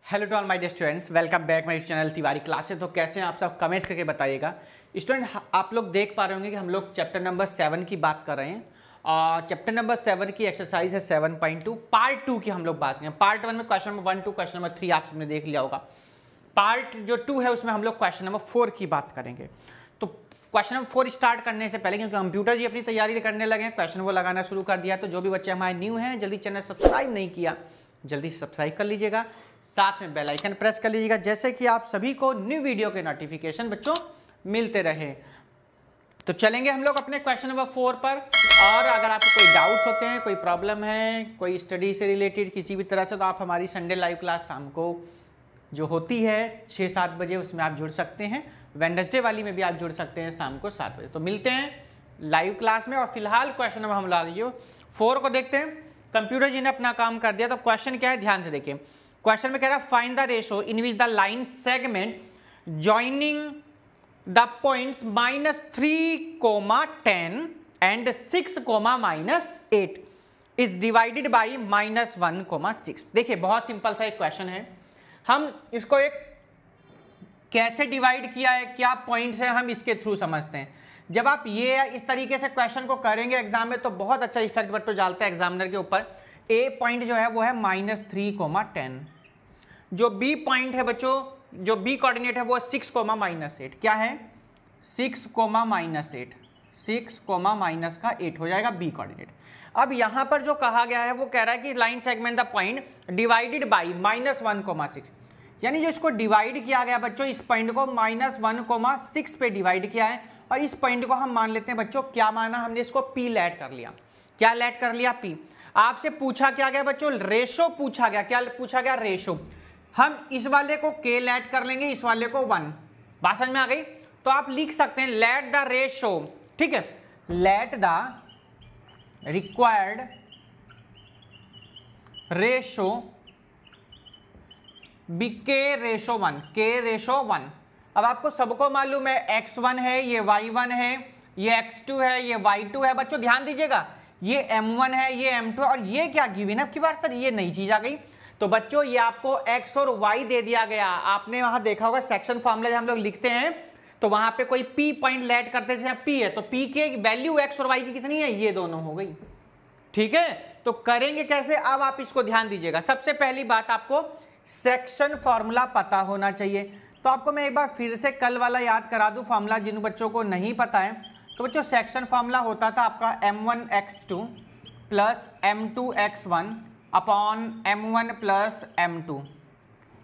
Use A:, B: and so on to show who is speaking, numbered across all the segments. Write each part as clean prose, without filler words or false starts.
A: Hello to all my dear students, welcome back my channel Tiwari classes. तो कैसे हैं आप सब, कमेंट्स करके बताइएगा। स्टूडेंट, आप लोग देख पा रहे होंगे कि हम लोग चैप्टर नंबर 7 की बात कर रहे हैं और चैप्टर नंबर 7 की एक्सरसाइज है 7.2 पार्ट 2 की हम लोग बात करें। पार्ट 1 में question number 1 to question number 3 आप सबने देख लिया होगा। पार्ट जो 2 है उसमें हम लोग क्वेश्चन नंबर 4 की बात करेंगे। तो क्वेश्चन नंबर 4 स्टार्ट करने से पहले, क्योंकि कंप्यूटर जी अपनी तैयारी करने लगे हैं, क्वेश्चन वो लगाना शुरू कर दिया, तो जो भी बच्चे हमारे न्यू हैं जल्दी चैनल सब्सक्राइब नहीं किया जल्दी सब्सक्राइब कर लीजिएगा, साथ में बेल आइकन प्रेस कर लीजिएगा, जैसे कि आप सभी को न्यू वीडियो के नोटिफिकेशन बच्चों मिलते रहे। तो चलेंगे हम लोग अपने क्वेश्चन नंबर 4 पर। और अगर आपको कोई डाउट्स होते हैं, कोई प्रॉब्लम है, कोई स्टडी से रिलेटेड किसी भी तरह से, तो आप हमारी संडे लाइव क्लास शाम को जो होती है 6-7 बजे उसमें आप जुड़ सकते हैं। वेडनेसडे वाली में भी आप जुड़ सकते हैं शाम को 7 बजे। तो मिलते हैं लाइव क्लास में। और फिलहाल क्वेश्चन नंबर हम ला लीजिए 4 को देखते हैं। कंप्यूटर जी ने अपना काम कर दिया, तो क्वेश्चन क्या है ध्यान से देखिए। क्वेश्चन में कह रहा है find the ratio in which the line segment joining the points -3, 10 and 6, -8 is divided by -1, 6। देखिए बहुत सिंपल सा एक क्वेश्चन है। हम इसको एक कैसे डिवाइड किया है, क्या पॉइंट्स है, हम इसके थ्रू समझते हैं। जब आप ये इस तरीके से क्वेश्चन को करेंगे एग्जाम में तो बहुत अच्छा इफेक्ट बच्चों डालता है एग्जामिनर के ऊपर। ए पॉइंट जो है वो है -3, 10। जो बी पॉइंट है बच्चों, जो बी कोऑर्डिनेट है वो 6, -8। क्या है 6, -8, 6, -8 हो जाएगा बी कोऑर्डिनेट। अब यहां पर जो कहा गया है वो कह रहा है कि line segment the point divided by -1, 6, यानी जो इसको डिवाइड किया गया बच्चों, इस पॉइंट को -1, 6 पे डिवाइड किया है। और इस पॉइंट को हम मान लेते हैं बच्चों, क्या माना हमने, इसको पी लेट कर लिया। क्या लेट कर लिया? पी। आपसे पूछा क्या गया बच्चों? रेशो पूछा गया। क्या पूछा गया? रेशो। हम इस वाले को के लेट कर लेंगे, इस वाले को 1। बात समझ में आ गई? तो आप लिख सकते हैं लेट द रेशो, ठीक है, let the required ratio be K ratio 1, K ratio 1। अब आपको सबको मालूम है x1 है, ये y1 है, ये x2 है, ये y2 है। बच्चों ध्यान दीजिएगा, ये m1 है, ये m2 है, और ये क्या गिवन है आपकी बार सर, ये नई चीज आ गई। तो बच्चों ये आपको x और y दे दिया गया। आपने वहां देखा होगा सेक्शन फॉर्मूला हम लोग लिखते हैं तो वहां पे कोई p पॉइंट लेट करते हैं, p है तो p की वैल्यू x और y की कितनी है, ये दोनों हो गई। ठीक है, तो करेंगे कैसे, अब आप इसको ध्यान दीजिएगा। सबसे पहली बात, आपको सेक्शन फॉर्मूला पता होना चाहिए। तो आपको मैं एक बार फिर से कल वाला याद करा दूं फॉर्मूला, जिन बच्चों को नहीं पता है। तो बच्चों सेक्शन फॉर्मूला होता था आपका m1x2 plus m2x1 upon m1 plus m2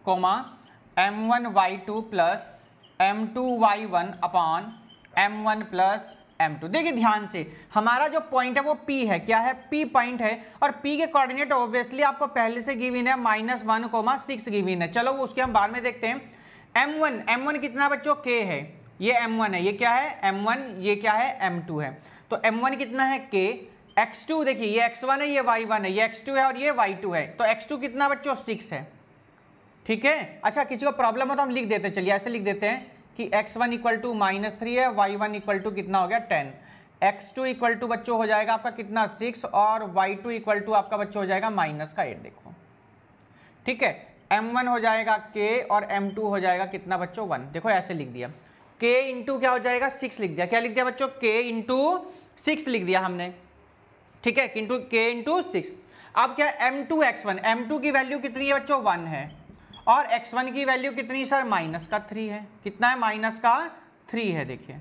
A: comma m1y2 plus m2y1 upon m1 plus m2। देखिए ध्यान से, हमारा जो पॉइंट है वो P है। क्या है? P पॉइंट है। और P के कोऑर्डिनेट ऑब्वियसली आपको पहले से गिवन है -1, 6 गिवन है। चलो उसके हम बाद में देखते हैं। m1 कितना बच्चों? K है, ये m1 है, ये क्या है? m1, ये क्या है? m2 है। तो m1 कितना है? K। x2 देखिए, ये x1 है, ये y1 है, ये x2 है और ये y2 है। तो x2 कितना बच्चों? 6 है। ठीक है, अच्छा किसी को प्रॉब्लम हो तो हम लिख देते हैं, चलिए ऐसे लिख देते हैं कि x1 इक्वल टू -3 है, y1 इक्वल टू कितना हो गया? 10। x2 इक्वल टू बच्चों हो जाएगा आपका कितना? 6, और y2 इक्वल टू आपका बच्चों हो जाएगा -8। देखो ठीक है, m1 हो जाएगा k और m2 हो जाएगा कितना बच्चों? 1। देखो ऐसे लिख दिया, k इंटू क्या हो जाएगा? 6 लिख दिया। क्या लिख दिया बच्चों? k इंटू 6 लिख दिया हमने। ठीक है, किंटू k इंटू 6। अब क्या? m2x1, m2 की वैल्यू कितनी है बच्चों? 1 है। और x1 की वैल्यू कितनी सर? -3 है। कितना है? -3 है। देखिए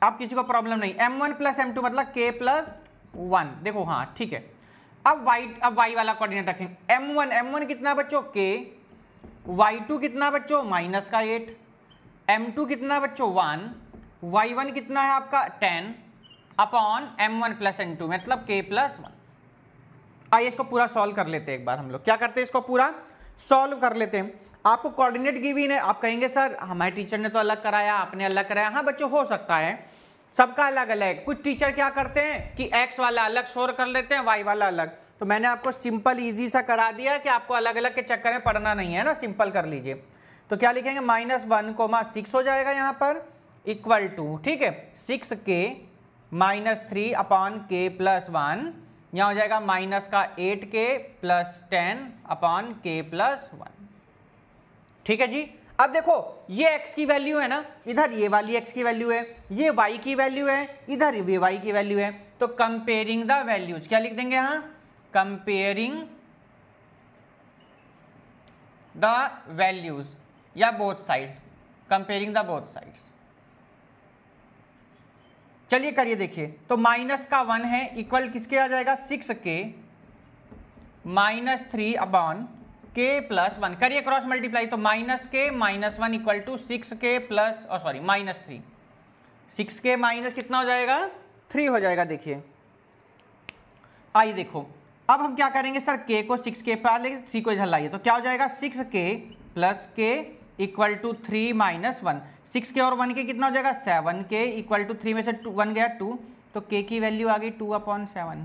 A: अब किसी को प्रॉब्लम नहीं। m1 प्लस m2 मतलब k प्लस 1। देखो हाँ ठीक है। अब y वाला कोऑर्डिनेट रखेंगे। m1 कितना बच्चों? k। y2 कितना बच्चों? -8। m2 कितना बच्चों? 1। y1 कितना है आपका? 10 अपॉन m1 प्लस m2 मतलब k प्लस 1। आइए इसको पूरा सॉल्व कर लेते हैं एक बार। हम लोग क्या करते हैं, इसको पूरा सॉल्व कर लेते हैं। आपको कोऑर्डिनेट गिवन है, आप कहेंगे सर हमारे टीचर ने तो अलग कराया, आपने अलग कराया। हाँ बच्चों हो सकता है, सबका अलग अलग। कुछ टीचर क्या करते हैं कि x वाला अलग शोर कर लेते हैं, y वाला अलग। तो मैंने आपको सिंपल इजी सा करा दिया कि आपको अलग अलग के चक्कर में पढ़ना नहीं है ना, सिंपल कर लीजिए। तो क्या लिखेंगे? -1, 6 हो जाएगा यहाँ पर, इक्वल टू, ठीक है, 6k -3 अपॉन k प्लस 1 यहाँ हो जाएगा -8k + 10 अपॉन k + 1। ठीक है जी। अब देखो ये x की वैल्यू है ना, इधर ये वाली x की वैल्यू है, ये y की वैल्यू है, इधर ये y की वैल्यू है। तो कंपेयरिंग द वैल्यूज क्या लिख देंगे, हाँ कंपेयरिंग द वैल्यूज या both sides, comparing the both sides. चलिए करिए देखिए, तो माइनस का 1 है इक्वल किसके आ जाएगा 6k -3 अपॉन k प्लस 1। करिए क्रॉस मल्टीप्लाई, तो माइनस के -1 equal to 6k plus -3, 6k minus कितना हो जाएगा 3 हो जाएगा। देखिए आइए देखो अब हम क्या करेंगे सर, k को 6k पर लेंगे, 3 को इधर लाइए, तो क्या हो जाएगा 6k plus k equal to 3 - 1। 6k और 1k कितना हो जाएगा 7k इक्वल टू 3 में से 1 गया 2, तो k की वैल्यू आ गई 2/7।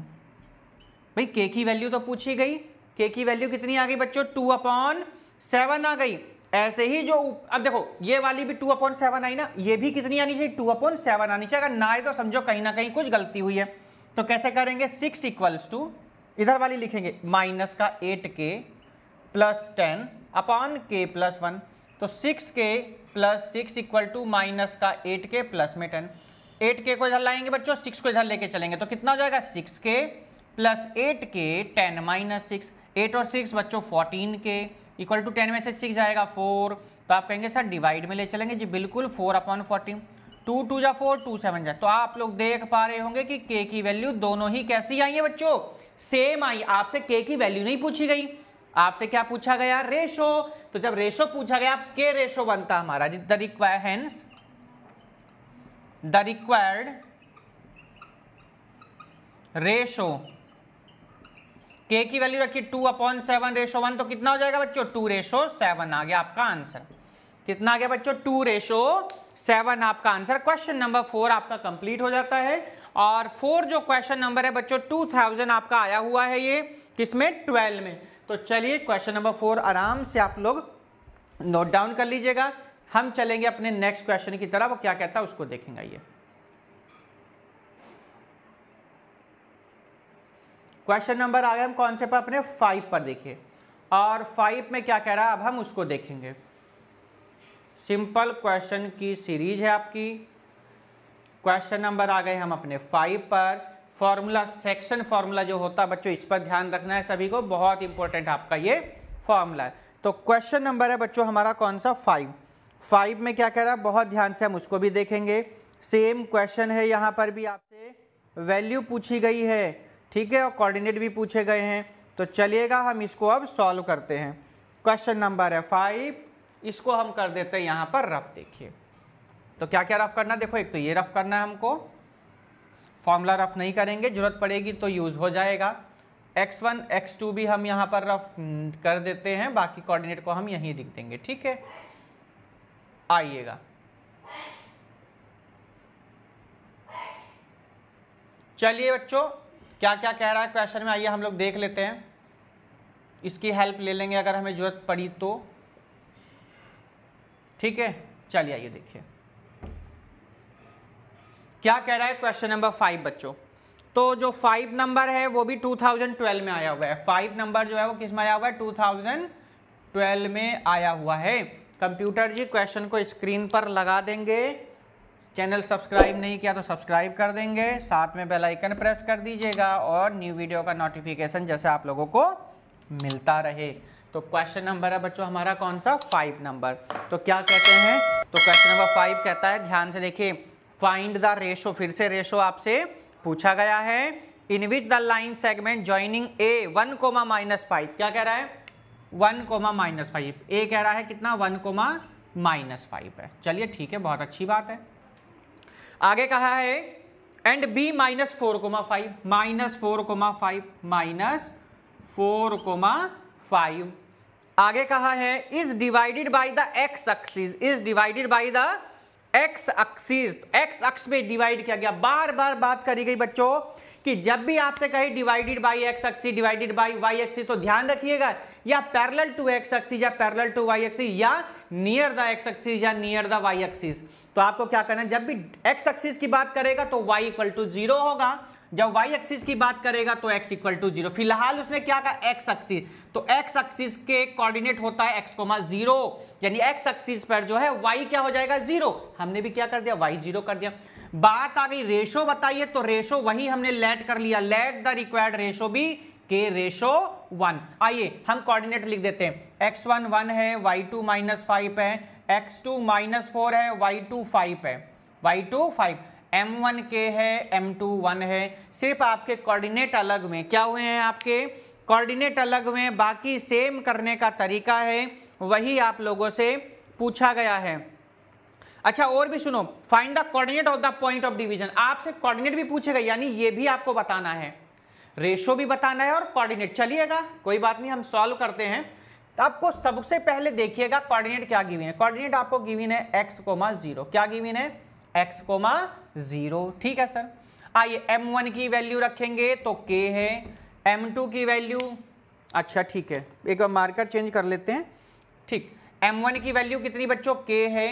A: भाई k की वैल्यू तो पूछी गई, k की वैल्यू कितनी आ गई बच्चों 2/7 आ गई। ऐसे ही जो अब देखो ये वाली भी 2/7 आई ना, ये भी कितनी आनी चाहिए 2/7 आनी चाहिए। अगर ना आए तो समझो कहीं ना कहीं कुछ गलती हुई है। तो कैसे करेंगे 6 इक्वल्स टू, इधर वाली लिखेंगे माइनस का 8k plus 10 upon k plus 1। तो 6k plus 6 equal to minus का 8k प्लस में 10। 8k को इधर लाएंगे बच्चों, 6 को इधर लेके चलेंगे, तो कितना हो जाएगा 6k प्लस 8k 10 - 6, 8 और 6 बच्चों 14k इक्वल टू 10 में से 6 जाएगा 4। तो आप कहेंगे सर डिवाइड में ले चलेंगे जी, बिल्कुल 4/14, 2 2 जा 4, 2 7 जा। तो आप लोग देख पा रहे होंगे कि k की वैल्यू दोनों ही कैसी आई है बच्चों, सेम आई। आपसे k की वैल्यू नहीं पूछी गई, आपसे क्या पूछा गया रेशो। तो जब रेशो पूछा गया k रेशो बनता हमारा द रिक्वायर्ड रेशो, k की वैल्यू रखिए 2/7 रेशो 1, तो कितना हो जाएगा बच्चों 2:7 आ गया आपका आंसर। कितना आ गया बच्चों 2:7 आपका आंसर। क्वेश्चन नंबर 4 आपका कंप्लीट हो जाता है। और 4 जो क्वेश्चन नंबर है बच्चों 2000 आपका आया हुआ है, ये किसमें 12 में। तो चलिए क्वेश्चन नंबर 4 आराम से आप लोग नोट डाउन कर लीजिएगा। हम चलेंगे अपने नेक्स्ट क्वेश्चन की तरफ, वो क्या कहता है उसको देखेंगे। ये क्वेश्चन नंबर आ गया हम कौन से पर, अपने 5 पर देखिए। और 5 में क्या कह रहा है अब हम उसको देखेंगे। सिंपल क्वेश्चन की सीरीज है आपकी। क्वेश्चन नंबर आ गए हम अपने 5 पर। फॉर्मूला सेक्शन फॉर्मूला जो होता है बच्चों, इस पर ध्यान रखना है सभी को, बहुत इंपॉर्टेंट आपका ये फॉर्मूला है। तो क्वेश्चन नंबर है बच्चों हमारा कौन सा 5 में क्या कह रहा है, बहुत ध्यान से हम उसको भी देखेंगे। सेम क्वेश्चन है, यहाँ पर भी आपसे वैल्यू पूछी गई है, ठीक है, और कोऑर्डिनेट भी पूछे गए हैं। तो चलिएगा हम इसको अब सॉल्व करते हैं। क्वेश्चन नंबर है 5, इसको हम कर देते हैं यहाँ पर रफ। देखिए तो क्या क्या रफ करना, देखो एक तो ये रफ करना है हमको, फॉर्मूला रफ नहीं करेंगे, जरूरत पड़ेगी तो यूज हो जाएगा। x1 x2 भी हम यहाँ पर रफ कर देते हैं, बाकी कोऑर्डिनेट को हम यहीं लिख देंगे, ठीक है। आइएगा चलिए बच्चों क्या क्या कह रहा है क्वेश्चन में, आइए हम लोग देख लेते हैं, इसकी हेल्प ले लेंगे अगर हमें जरूरत पड़ी तो, ठीक है। चलिए आइए देखिए क्या कह रहा है क्वेश्चन नंबर 5 बच्चों। तो जो 5 नंबर है वो भी 2012 में आया हुआ है। 5 नंबर जो है वो किस में आया हुआ है 2012 में आया हुआ है। कंप्यूटर जी क्वेश्चन को स्क्रीन पर लगा देंगे, चैनल सब्सक्राइब नहीं किया तो सब्सक्राइब कर देंगे, साथ में बेल आइकन प्रेस कर दीजिएगा और न्यू वीडियो का नोटिफिकेशन जैसे आप लोगों को मिलता रहे। तो क्वेश्चन नंबर है बच्चों हमारा कौन सा 5 नंबर। तो क्या कहते हैं, तो क्वेश्चन नंबर 5 कहता है, ध्यान से देखिए, फाइंड द रेशो, फिर से रेशो आपसे पूछा गया है, in which the line segment joining A 1, -5। क्या कह रहा है 1, -5। ए कह रहा है कितना 1, है। चलिए ठीक है, बहुत अच्छी बात है। आगे कहा है एंड बी -4, -4, आगे कहा है is divided by the X axis, is divided by the X axis, x अक्ष में डिवाइड किया गया। बार बार बात करी गई बच्चों कि जब भी आपसे कहे divided by X axis, divided by Y axis, तो ध्यान रखिएगा या पैरेलल टू एक्स एक्सिस या पैरेलल टू वाई एक्सिस या नियर द एक्स एक्सिस या नियर द वाई एक्सिस। तो आपको क्या करना है, जब भी एक्स एक्सिस की बात करेगा तो y = 0 होगा, जब y एक्सिस की बात करेगा तो x इक्वल टू 0। फिलहाल उसने क्या कहा, x एक्सिस, तो x एक्सिस के कोऑर्डिनेट होता है x, 0, यानी x एक्सिस पर जो है y क्या हो जाएगा 0। हमने भी क्या कर दिया, y 0 कर दिया। बात आ गई रेशो बताइए, तो रेशो वही हमने लेट कर लिया, let the required ratio be k/1। आइए हम कोऑर्डिनेट लिख देते हैं, x1 1 है, y2 -5 है, x2 -4 है, y2 5 है, y2 5, m1 k है, m2 1 है। सिर्फ आपके कोऑर्डिनेट अलग में क्या हुए हैं, आपके कोऑर्डिनेट अलग में, बाकी सेम करने का तरीका है वही आप लोगों से पूछा गया है। अच्छा और भी सुनो, find the coordinate of the point of division, आपसे कोऑर्डिनेट भी पूछेगा, यानी ये भी आपको बताना है, रेशो भी बताना है और कोऑर्डिनेट। चलिएगा कोई बात नहीं, हम सॉल्व करते हैं। तो आपको सबसे पहले देखिएगा कोऑर्डिनेट क्या गिवन है। कोऑर्डिनेट आपको गिवन है x, 0, क्या गिवन है, x, 0, ठीक है सर। आइए m1 की वैल्यू रखेंगे तो k है, m2 की वैल्यू, अच्छा ठीक है, एक बार मार्कर चेंज कर लेते हैं, ठीक, m1 की वैल्यू कितनी बच्चों, k है,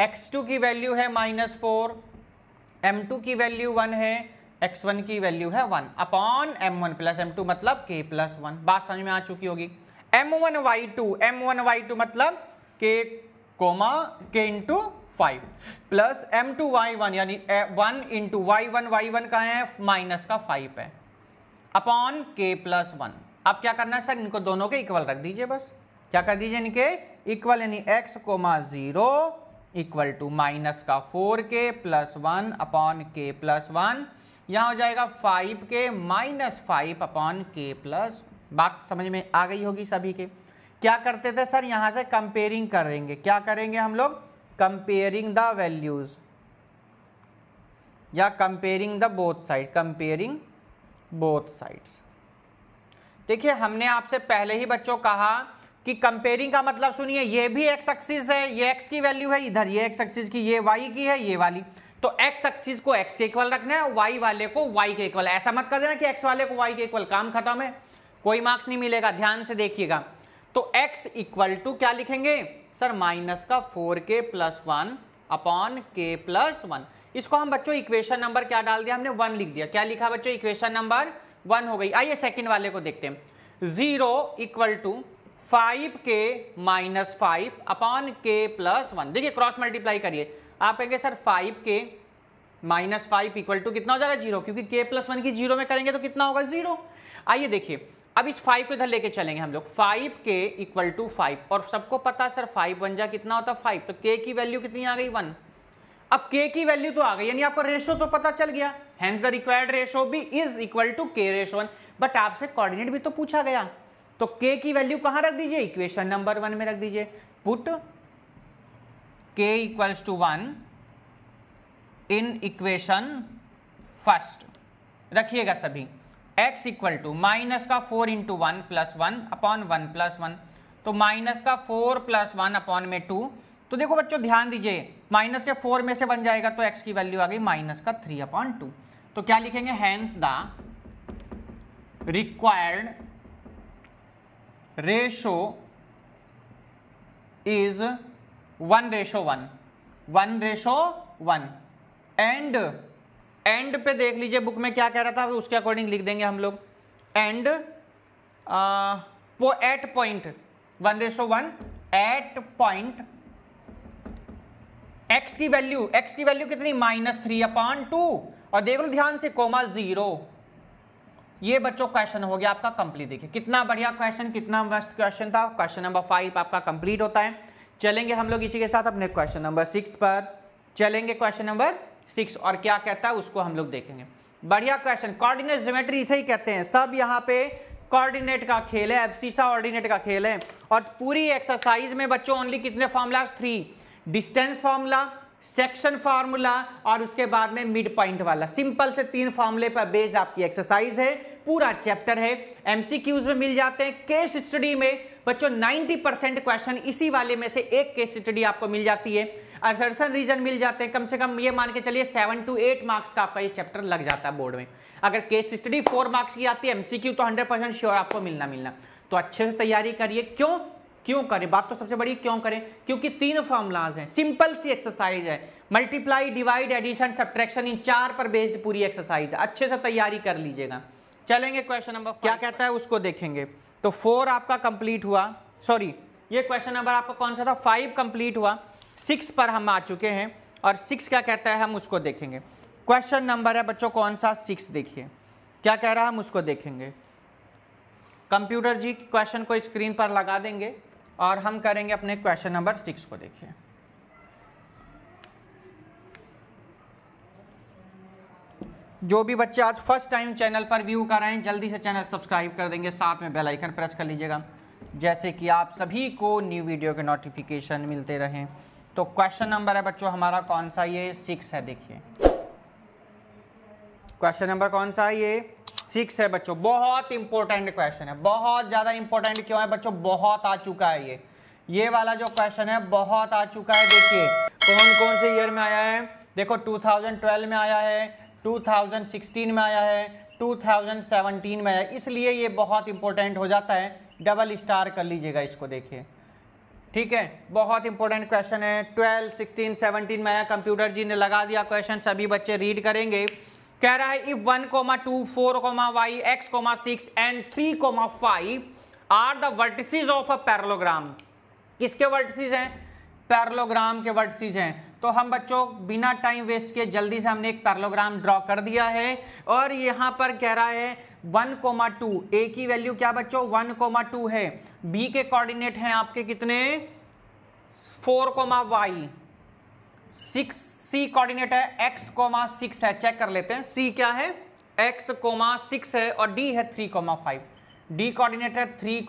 A: x2 की वैल्यू है -4, m2 की वैल्यू 1 है, x1 की वैल्यू है 1 अपॉन m1 प्लस m2 मतलब k प्लस 1। बात समझ में आ चुकी होगी। m1 y2 मतलब k into 5 plus m2 y1 यानी 1 इंटू y1 का है माइनस का 5 है अपॉन k प्लस 1। अब क्या करना है सर, इनको दोनों के इक्वल रख दीजिए, बस क्या कर दीजिए, इनके इक्वल, यानी x, 0 इक्वल टू माइनस का 4k plus 1 upon k plus 1, यहाँ हो जाएगा 5k minus 5 upon k plus. बात समझ में आ गई होगी सभी के। क्या करते थे सर, यहाँ से कंपेयरिंग करेंगे, क्या करेंगे हम लोग, कंपेयरिंग द वैल्यूज या comparing the both side, comparing both sides. देखिए हमने आपसे पहले ही बच्चों कहा कि कंपेयरिंग का मतलब सुनिए, ये भी x एक्सिस है, ये x की वैल्यू है, इधर ये x एक्सिस की, ये y की है, ये वाली, तो x एक्सिस को x के इक्वल रखना है, y वाले को y के इक्वल। ऐसा मत कर देना कि x वाले को y के इक्वल, काम खत्म है, कोई मार्क्स नहीं मिलेगा, ध्यान से देखिएगा। तो x इक्वल टू क्या लिखेंगे सर, माइनस का 4k plus 1 upon k plus 1। इसको हम बच्चों इक्वेशन नंबर क्या डाल दिया, हमने 1 लिख दिया। क्या लिखा बच्चों, इक्वेशन नंबर 1 हो गई। आइए सेकंड वाले को देखते हैं, 0 equal to 5k minus 5 upon k plus 1। देखिए क्रॉस मल्टीप्लाई करिए, आप कहेंगे sir 5k minus 5 equal to कितना हो जाएगा 0, क्योंकि k प्लस 1 की 0 में करेंगे तो कितना होगा 0। आइए देखिए अब इस 5 को इधर लेके चलेंगे हम लोग, 5k इक्वल टू 5, और सबको पता है सर 5 1 जा कितना होता है 5, तो k की वैल्यू कितनी आ गई 1। अब k की वैल्यू तो आ गई, यानी आपको रेशो तो पता चल गया, हेंस द रिक्वायर्ड रेशो भी is equal to k/1। But आपसे कोऑर्डिनेट भी तो पूछा गया, तो k की वैल्यू कहां रख दीजिए, इक्वेशन नंबर 1 में रख दीजिए। Put k equals to 1 in equation first, रखिएगा सभी। x इक्वल टू माइनस का 4 इंटू 1 प्लस 1 अपॉन 1 प्लस 1, तो माइनस का 4 प्लस 1 अपॉन में 2। तो देखो बच्चों ध्यान दीजिए, माइनस के 4 में से 1 जाएगा तो x की वैल्यू आ गई माइनस का 3 अपॉन 2। तो क्या लिखेंगे, hence the required ratio is 1/1, 1/1। And पे देख लीजिए बुक में क्या कह रहा था, उसके अकॉर्डिंग लिख देंगे हम लोग। And at point 1/1 at point x की वैल्यू कितनी, -3 अपॉन 2, और देख लो ध्यान से कोमा 0। ये बच्चों क्वेश्चन हो गया आपका कंप्लीट। देखिए कितना बढ़िया क्वेश्चन, कितना मस्त क्वेश्चन था। क्वेश्चन नंबर 5 आपका कंप्लीट होता है। चलेंगे हम लोग इसी के साथ अपने क्वेश्चन नंबर 6 पर, चलेंगे क्वेश्चन नंबर 6, और क्या कहता है उसको हम लोग देखेंगे। बढ़िया क्वेश्चन, कोऑर्डिनेट ज्योमेट्री इसे ही कहते हैं, सब यहाँ पे कोऑर्डिनेट का खेल है, एब्सिसा ऑर्डिनेट का खेल है। और पूरी एक्सरसाइज में बच्चों ओनली कितने formulas, 3, distance formula, section formula और उसके बाद में मिड पॉइंट वाला। सिंपल से 3 फार्मूले पर बेस्ड आपकी एक्सरसाइज है, पूरा चैप्टर है, एमसीक्यूज में मिल जाते हैं। केस स्टडी में बच्चों 90% क्वेश्चन इसी वाले में से एक केस स्टडी आपको मिल जाती है। असर्शन रीजन मिल जाते हैं, कम से कम ये मान के चलिए 7 to 8 मार्क्स का आपका ये चैप्टर लग जाता है बोर्ड में। अगर केस स्टडी 4 मार्क्स की आती है, एमसीक्यू तो 100% श्योर आपको मिलना। तो अच्छे से तैयारी करिए। क्यों करें, बात तो सबसे बड़ी क्यों करें, क्योंकि 3 फॉर्मूलाज हैं, सिंपल सी एक्सरसाइज है, मल्टीप्लाई, डिवाइड, एडिशन, सब्ट्रैक्शन, इन 4 पर बेस्ड पूरी एक्सरसाइज है, अच्छे से तैयारी कर लीजिएगा। चलेंगे क्वेश्चन नंबर क्या कहता है उसको देखेंगे। तो 4 आपका कंप्लीट हुआ, सॉरी ये क्वेश्चन नंबर आपका कौन सा था, 5 कंप्लीट हुआ, 6 पर हम आ चुके हैं और 6 क्या कहता है हम उसको देखेंगे। क्वेश्चन नंबर है बच्चों कौन सा, 6, देखिए क्या कह रहा है हम उसको देखेंगे। कंप्यूटर जी क्वेश्चन को स्क्रीन पर लगा देंगे और हम करेंगे अपने क्वेश्चन नंबर 6 को। देखिए जो भी बच्चे आज फर्स्ट टाइम चैनल पर व्यू कर रहे हैं जल्दी से चैनल सब्सक्राइब कर देंगे, साथ में बेल आइकन प्रेस कर लीजिएगा जैसे कि आप सभी को न्यू वीडियो के नोटिफिकेशन मिलते रहें। तो क्वेश्चन नंबर है बच्चों हमारा कौन सा, ये 6 है। देखिए क्वेश्चन नंबर कौन सा है, ये 6 है बच्चों। बहुत इंपॉर्टेंट क्वेश्चन है, बहुत ज़्यादा इंपॉर्टेंट क्यों है बच्चों, बहुत आ चुका है ये वाला जो क्वेश्चन है बहुत आ चुका है। देखिए कौन कौन से ईयर में आया है, देखो 2012 में आया है, 2016 में आया है, 2017 में आया है, इसलिए ये बहुत इंपॉर्टेंट हो जाता है। डबल स्टार कर लीजिएगा इसको, देखिए ठीक है, बहुत इंपॉर्टेंट क्वेश्चन है। 12, 16, 17 में आया, कंप्यूटर जी ने लगा दिया क्वेश्चन, सभी बच्चे रीड करेंगे। कह रहा है if 1, 2, 4, y, x, 6 and 3, 5 are the vertices of a parallelogram। किसके वर्टिसेस हैं, पैरेललोग्राम के वर्टिसेस हैं। तो हम बच्चों बिना टाइम वेस्ट किए जल्दी से हमने एक पैरेललोग्राम ड्रॉ कर दिया है और यहाँ पर कह रहा है 1, 2, a की वैल्यू क्या बच्चों 1, 2 है, b के कोऑर्डिनेट हैं आपके कितने 4, y, 6, c कोऑर्डिनेट है x, 6 है, चेक कर लेते हैं c क्या है x, 6 है और d है 3, 5, d कोऑर्डिनेट है 3,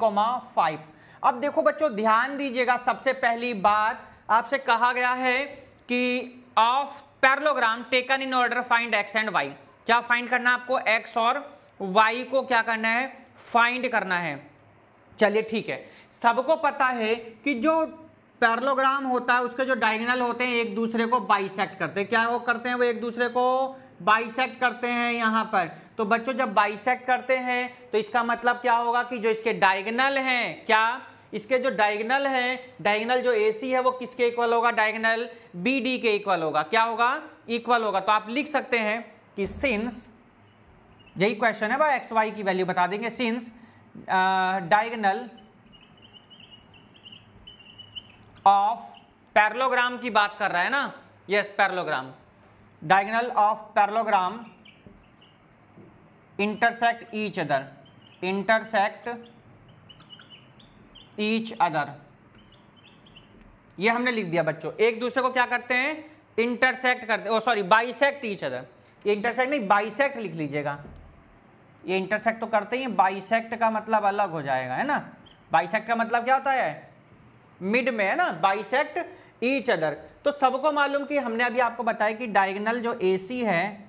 A: 5। अब देखो बच्चों ध्यान दीजिएगा, सबसे पहली बात आपसे कहा गया है कि of parallelogram taken in order find x and y। क्या फाइंड करना है आपको, x और y को क्या करना है, फाइंड करना है। चलिए ठीक है, सबको पता है कि जो पैरेललोग्राम होता है उसके जो डायगोनल होते हैं एक दूसरे को बाइसेक्ट करते हैं। क्या वो करते हैं, वो एक दूसरे को बाइसेक्ट करते हैं यहाँ पर। तो बच्चों जब बाइसेक्ट करते हैं तो इसका मतलब क्या होगा कि जो इसके डायगोनल हैं, क्या इसके जो डायगोनल हैं, डायगोनल जो AC है वो किसके इक्वल होगा, डायगोनल BD के इक्वल होगा। क्या होगा, इक्वल होगा। तो आप लिख सकते हैं कि सिंस, यही क्वेश्चन है भाई, x y की वैल्यू बता देंगे, सिंस डायगोनल ऑफ पैरेललोग्राम की बात कर रहा है ना, yes parallelogram, diagonal of parallelogram intersect each other, intersect each other, ये हमने लिख दिया बच्चों। एक दूसरे को क्या करते हैं, इंटरसेक्ट करते, ओ सॉरी बाइसेक्ट ईच अदर, ये इंटरसेक्ट नहीं बाइसेक्ट लिख लीजिएगा, ये इंटरसेक्ट तो करते ही, बाइसेक्ट का मतलब अलग हो जाएगा है ना। बाइसेक्ट का मतलब क्या होता है, मिड में है ना, बाइसेक्ट ईच अदर। तो सबको मालूम कि हमने अभी आपको बताया कि डायगोनल जो AC है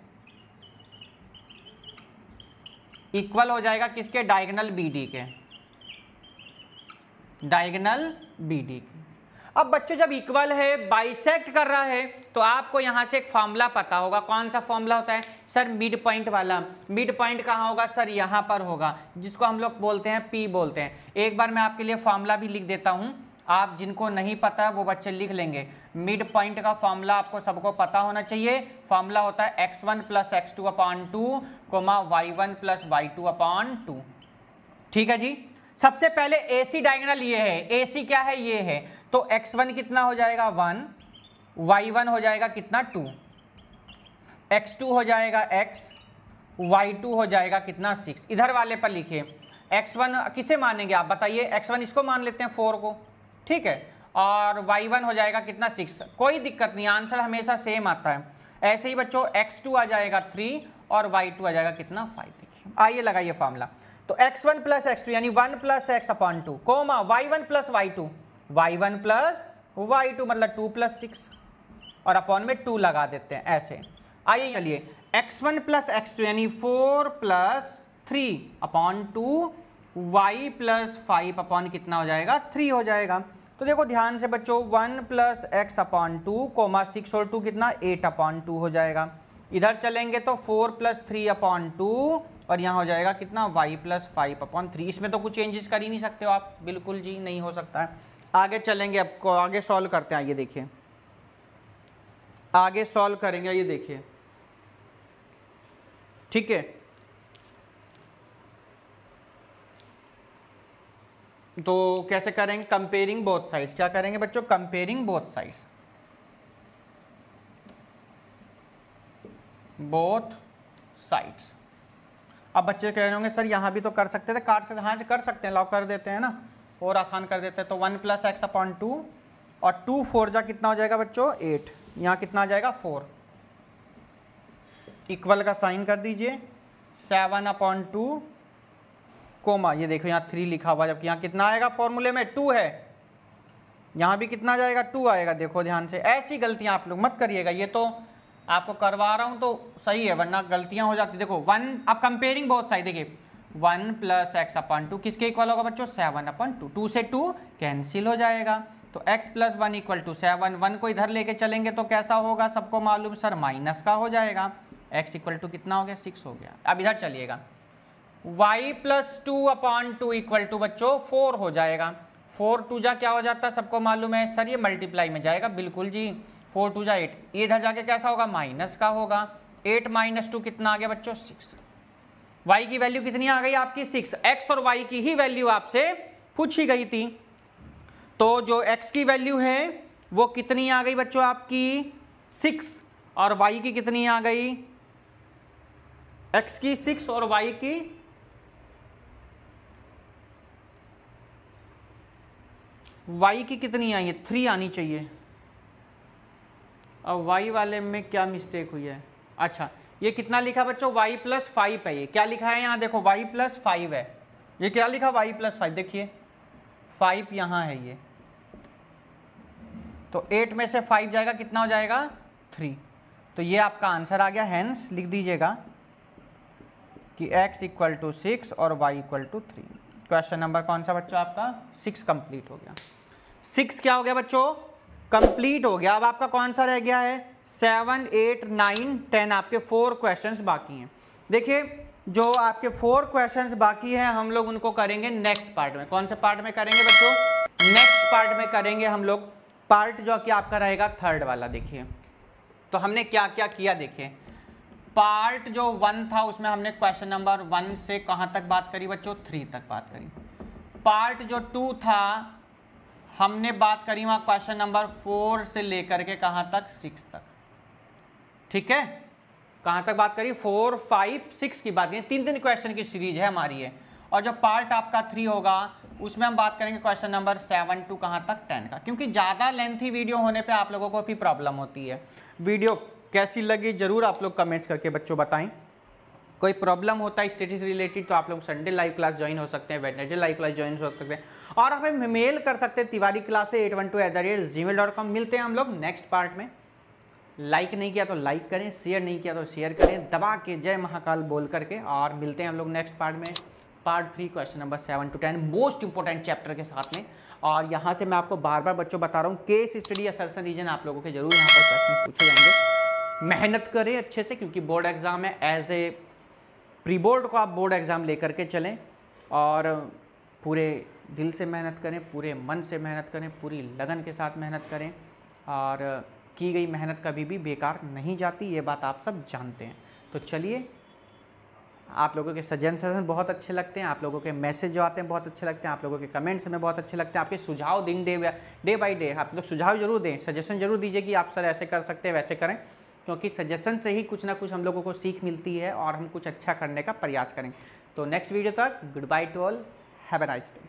A: इक्वल हो जाएगा किसके, डायगोनल BD के, डायगोनल BD के। अब बच्चों जब इक्वल है, बाइसेक्ट कर रहा है, तो आपको यहां से एक फॉर्मूला पता होगा। कौन सा फॉर्मूला होता है सर, मिड पॉइंट वाला। मिड पॉइंट कहाँ होगा सर, यहां पर होगा, जिसको हम लोग बोलते हैं P बोलते हैं। एक बार मैं आपके लिए फॉर्मूला भी लिख देता हूं, आप जिनको नहीं पता वो बच्चे लिख लेंगे। मिड पॉइंट का फॉर्मूला आपको सबको पता होना चाहिए। फॉर्मूला होता है x1 + x2/2, y1 + y2/2। ठीक है जी। सबसे पहले AC डायगोनल ये है, AC क्या है, ये है। तो x1 कितना हो जाएगा 1, y1 हो जाएगा कितना 2, x2 हो जाएगा x, y2 हो जाएगा कितना 6। इधर वाले पर लिखिए x1 किसे मानेंगे आप बताइए, x1 इसको मान लेते हैं 4 को, ठीक है, और y1 हो जाएगा कितना 6। कोई दिक्कत नहीं, आंसर हमेशा सेम आता है। ऐसे ही बच्चों x2 आ जाएगा 3 और y2 आ जाएगा कितना 5। देखिए आइए लगाइए फॉर्मूला। तो x1 + x2 यानी 1 + x/2, coma y1 + y2, y1 + y2 मतलब 2 + 6 और अपॉन में 2 लगा देते हैं ऐसे। आइए चलिए x1 + x2 यानी 4 + 3/2 y + 5 अपॉन कितना हो जाएगा 3 हो जाएगा। तो देखो ध्यान से बच्चों 1 + x/2, 6 और 2 कितना 8/2 हो जाएगा। इधर चलेंगे तो 4 + 3/2 और यहाँ हो जाएगा कितना y + 5/3। इसमें तो कुछ चेंजेस कर ही नहीं सकते हो आप, बिल्कुल जी नहीं हो सकता है। आगे चलेंगे, आपको आगे सॉल्व करते हैं। आइए देखिए आगे सॉल्व करेंगे, ये देखिए, ठीक है। तो कैसे करेंगे? Comparing both sides. क्या करेंगे बच्चों? Comparing both sides, both sides. अब बच्चे कह रहे होंगे सर यहाँ भी तो कर सकते थे, काट सकते, हाँ जी कर सकते हैं, लॉक कर देते हैं ना, और आसान कर देते हैं। तो 1 + x/2 और 2 4 जा कितना हो जाएगा बच्चों? 8। यहाँ कितना आ जाएगा? 4। इक्वल का साइन कर दीजिए, 7/2 कोमा, ये देखो यहाँ 3 लिखा हुआ, जबकि यहाँ कितना आएगा? फॉर्मूले में 2 है, यहाँ भी कितना जाएगा? 2 आएगा। देखो ध्यान से, ऐसी गलतियाँ आप लोग मत करिएगा, ये तो आपको करवा रहा हूँ तो सही है, वरना गलतियाँ हो जाती। देखो 1, अब कंपेयरिंग बोथ साइड, देखिए 1 + x/2 किसके इक्वल होगा बच्चों? 7/2। 2 से 2 कैंसिल हो जाएगा, तो x + 1 = 7। 1 को इधर लेके चलेंगे तो कैसा होगा? सबको मालूम सर, माइनस का हो जाएगा। x = कितना हो गया? 6 हो गया। अब इधर चलिएगा, y + 2/2 = बच्चों 4 हो जाएगा। 4 2 जा क्या हो जाता है? सबको मालूम है सर, ये मल्टीप्लाई में जाएगा, बिल्कुल जी। 4 2 जा 8, ये इधर जाके कैसा होगा? माइनस का होगा। 8 - 2 कितना आ गया बच्चों? 6। y की वैल्यू कितनी आ गई आपकी? 6। x और y की ही वैल्यू आपसे पूछी गई थी, तो जो x की वैल्यू है वो कितनी आ गई बच्चों आपकी? 6, और y की कितनी आ गई? x की 6 और y की कितनी आई है? 3 आनी चाहिए। और y वाले में क्या मिस्टेक हुई है? अच्छा, ये कितना लिखा बच्चों? y + 5 है। ये क्या लिखा है यहाँ? देखो y + 5 है, ये क्या लिखा? y + 5, देखिए 5 यहाँ है ये, तो 8 में से 5 जाएगा, कितना हो जाएगा? 3। तो ये आपका आंसर आ गया। हेंस लिख दीजिएगा कि x = 6 और y = 3। क्वेश्चन नंबर कौन सा बच्चों आपका? 6 कंप्लीट हो गया। 6 क्या हो गया बच्चों? कंप्लीट हो गया। अब आपका कौन सा रह गया है? 7 8 9 10, आपके 4 क्वेश्चंस बाकी हैं। देखिए जो आपके 4 क्वेश्चंस बाकी हैं हम लोग उनको करेंगे नेक्स्ट पार्ट में। कौन से पार्ट में करेंगे बच्चों? नेक्स्ट पार्ट में करेंगे हम लोग, पार्ट जो कि आपका रहेगा 3rd वाला। देखिए तो हमने क्या क्या किया, देखिए पार्ट जो 1 था उसमें हमने क्वेश्चन नंबर 1 से कहाँ तक बात करी बच्चों? 3 तक बात करी। पार्ट जो 2 था हमने बात करी वहाँ क्वेश्चन नंबर 4 से लेकर के कहाँ तक? 6 तक। ठीक है, कहाँ तक बात करी? 4 5 6 की बात करी। 3 क्वेश्चन की सीरीज है हमारी है। और जो पार्ट आपका 3 होगा उसमें हम बात करेंगे क्वेश्चन नंबर 7 टू कहाँ तक? 10 का। क्योंकि ज़्यादा लेंथी वीडियो होने पे आप लोगों को भी प्रॉब्लम होती है। वीडियो कैसी लगी ज़रूर आप लोग कमेंट्स करके बच्चों बताएं। कोई प्रॉब्लम होता है स्टडीज रिलेटेड तो आप लोग संडे लाइव क्लास ज्वाइन हो सकते हैं, वेडनेसडे लाइव क्लास ज्वाइन हो सकते हैं, और हमें मेल कर सकते हैं तिवारी क्लास 812@gmail.com। मिलते हैं हम लोग नेक्स्ट पार्ट में। लाइक नहीं किया तो लाइक करें, शेयर नहीं किया तो शेयर करें, दबा के जय महाकाल बोल करके। और मिलते हैं हम लोग नेक्स्ट पार्ट में, part 3 question number 7 to 10 most important chapter के साथ में। और यहाँ से मैं आपको बार बार बच्चों बता रहा हूँ, केस स्टडी असर्शन रीजन आप लोगों के जरूर यहाँ पर क्वेश्चन पूछे जाएंगे। मेहनत करें अच्छे से, क्योंकि बोर्ड एग्जाम है। एज ए प्री बोर्ड को आप बोर्ड एग्ज़ाम लेकर के चलें और पूरे दिल से मेहनत करें, पूरे मन से मेहनत करें, पूरी लगन के साथ मेहनत करें, और की गई मेहनत कभी भी बेकार नहीं जाती, ये बात आप सब जानते हैं। तो चलिए, आप लोगों के सजेशन बहुत अच्छे लगते हैं, आप लोगों के मैसेज जो आते हैं बहुत अच्छे लगते हैं, आप लोगों के कमेंट्स हमें बहुत अच्छे लगते हैं। आपके सुझाव डे बाई डे आप लोग सुझाव जरूर दें, सजेशन जरूर दीजिए कि आप सर ऐसे कर सकते हैं, वैसे करें, क्योंकि सजेशन से ही कुछ ना कुछ हम लोगों को सीख मिलती है और हम कुछ अच्छा करने का प्रयास करें। तो नेक्स्ट वीडियो तक good by two all, have a nice day.